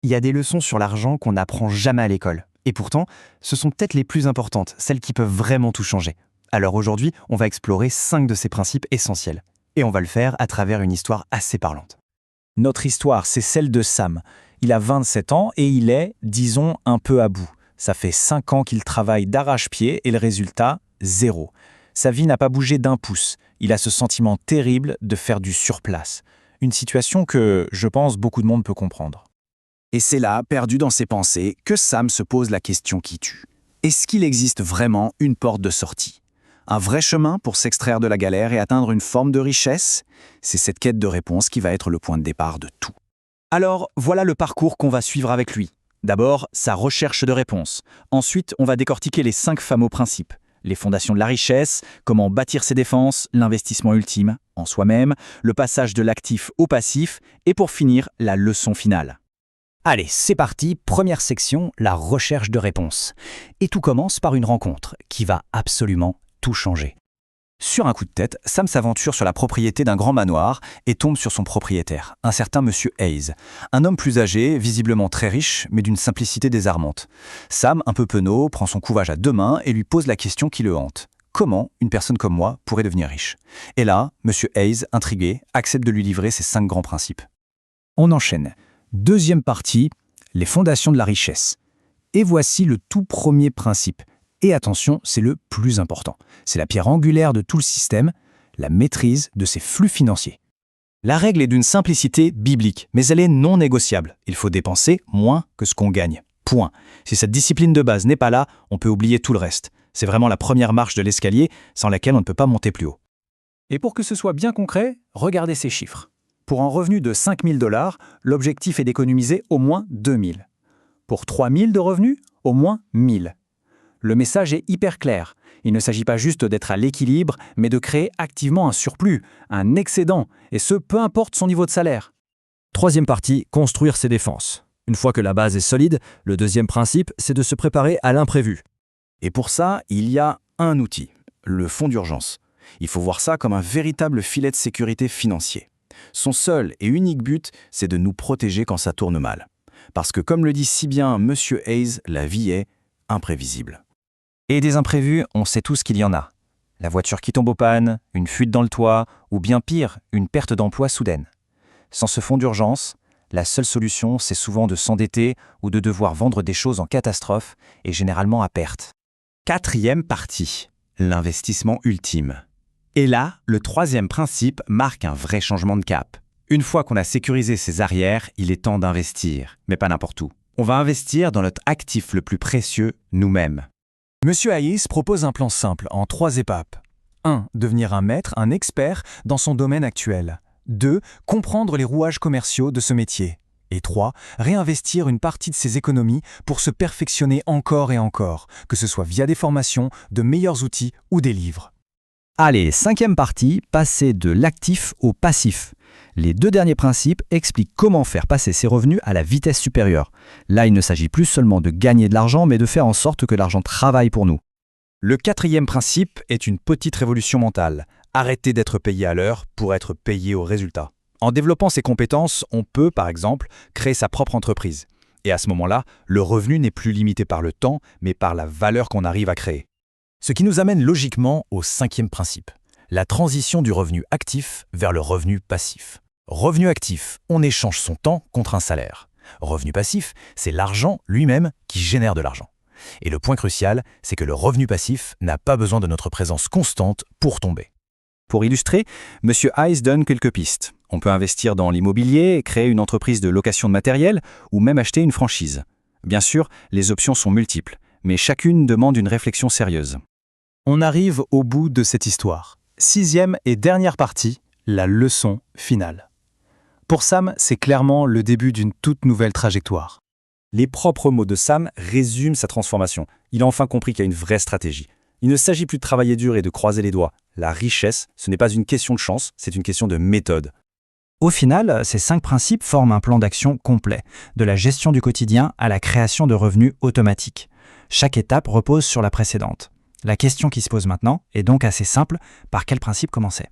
Il y a des leçons sur l'argent qu'on n'apprend jamais à l'école. Et pourtant, ce sont peut-être les plus importantes, celles qui peuvent vraiment tout changer. Alors aujourd'hui, on va explorer 5 de ces principes essentiels. Et on va le faire à travers une histoire assez parlante. Notre histoire, c'est celle de Sam. Il a 27 ans et il est, disons, un peu à bout. Ça fait 5 ans qu'il travaille d'arrache-pied et le résultat, 0. Sa vie n'a pas bougé d'un pouce. Il a ce sentiment terrible de faire du surplace. Une situation que, je pense, beaucoup de monde peut comprendre. Et c'est là, perdu dans ses pensées, que Sam se pose la question qui tue. Est-ce qu'il existe vraiment une porte de sortie? Un vrai chemin pour s'extraire de la galère et atteindre une forme de richesse? C'est cette quête de réponse qui va être le point de départ de tout. Alors, voilà le parcours qu'on va suivre avec lui. D'abord, sa recherche de réponses. Ensuite, on va décortiquer les 5 fameux principes. Les fondations de la richesse, comment bâtir ses défenses, l'investissement ultime en soi-même, le passage de l'actif au passif et pour finir, la leçon finale. Allez, c'est parti, première section, la recherche de réponses. Et tout commence par une rencontre qui va absolument tout changer. Sur un coup de tête, Sam s'aventure sur la propriété d'un grand manoir et tombe sur son propriétaire, un certain Monsieur Hayes. Un homme plus âgé, visiblement très riche, mais d'une simplicité désarmante. Sam, un peu penaud, prend son courage à 2 mains et lui pose la question qui le hante. Comment une personne comme moi pourrait devenir riche? Et là, Monsieur Hayes, intrigué, accepte de lui livrer ses 5 grands principes. On enchaîne. Deuxième partie, les fondations de la richesse. Et voici le tout premier principe. Et attention, c'est le plus important. C'est la pierre angulaire de tout le système, la maîtrise de ses flux financiers. La règle est d'une simplicité biblique, mais elle est non négociable. Il faut dépenser moins que ce qu'on gagne. Point. Si cette discipline de base n'est pas là, on peut oublier tout le reste. C'est vraiment la première marche de l'escalier sans laquelle on ne peut pas monter plus haut. Et pour que ce soit bien concret, regardez ces chiffres. Pour un revenu de 5 000 $, l'objectif est d'économiser au moins 2 000. Pour 3 000 de revenus, au moins 1 000. Le message est hyper clair. Il ne s'agit pas juste d'être à l'équilibre, mais de créer activement un surplus, un excédent, et ce, peu importe son niveau de salaire. Troisième partie, construire ses défenses. Une fois que la base est solide, le deuxième principe, c'est de se préparer à l'imprévu. Et pour ça, il y a un outil, le fonds d'urgence. Il faut voir ça comme un véritable filet de sécurité financier. Son seul et unique but, c'est de nous protéger quand ça tourne mal. Parce que comme le dit si bien Monsieur Hayes, la vie est imprévisible. Et des imprévus, on sait tous qu'il y en a. La voiture qui tombe en panne, une fuite dans le toit, ou bien pire, une perte d'emploi soudaine. Sans ce fonds d'urgence, la seule solution, c'est souvent de s'endetter ou de devoir vendre des choses en catastrophe, et généralement à perte. Quatrième partie, l'investissement ultime. Et là, le troisième principe marque un vrai changement de cap. Une fois qu'on a sécurisé ses arrières, il est temps d'investir, mais pas n'importe où. On va investir dans notre actif le plus précieux, nous-mêmes. Monsieur Hayes propose un plan simple en 3 étapes. 1. Devenir un maître, un expert dans son domaine actuel. 2. Comprendre les rouages commerciaux de ce métier. Et 3. Réinvestir une partie de ses économies pour se perfectionner encore et encore, que ce soit via des formations, de meilleurs outils ou des livres. Allez, 5e partie, passer de l'actif au passif. Les 2 derniers principes expliquent comment faire passer ses revenus à la vitesse supérieure. Là, il ne s'agit plus seulement de gagner de l'argent, mais de faire en sorte que l'argent travaille pour nous. Le 4e principe est une petite révolution mentale. Arrêter d'être payé à l'heure pour être payé au résultat. En développant ses compétences, on peut, par exemple, créer sa propre entreprise. Et à ce moment-là, le revenu n'est plus limité par le temps, mais par la valeur qu'on arrive à créer. Ce qui nous amène logiquement au 5e principe, la transition du revenu actif vers le revenu passif. Revenu actif, on échange son temps contre un salaire. Revenu passif, c'est l'argent lui-même qui génère de l'argent. Et le point crucial, c'est que le revenu passif n'a pas besoin de notre présence constante pour tomber. Pour illustrer, M. Hayes donne quelques pistes. On peut investir dans l'immobilier, créer une entreprise de location de matériel ou même acheter une franchise. Bien sûr, les options sont multiples, mais chacune demande une réflexion sérieuse. On arrive au bout de cette histoire. 6e et dernière partie, la leçon finale. Pour Sam, c'est clairement le début d'une toute nouvelle trajectoire. Les propres mots de Sam résument sa transformation. Il a enfin compris qu'il y a une vraie stratégie. Il ne s'agit plus de travailler dur et de croiser les doigts. La richesse, ce n'est pas une question de chance, c'est une question de méthode. Au final, ces 5 principes forment un plan d'action complet, de la gestion du quotidien à la création de revenus automatiques. Chaque étape repose sur la précédente. La question qui se pose maintenant est donc assez simple, par quel principe commencer ?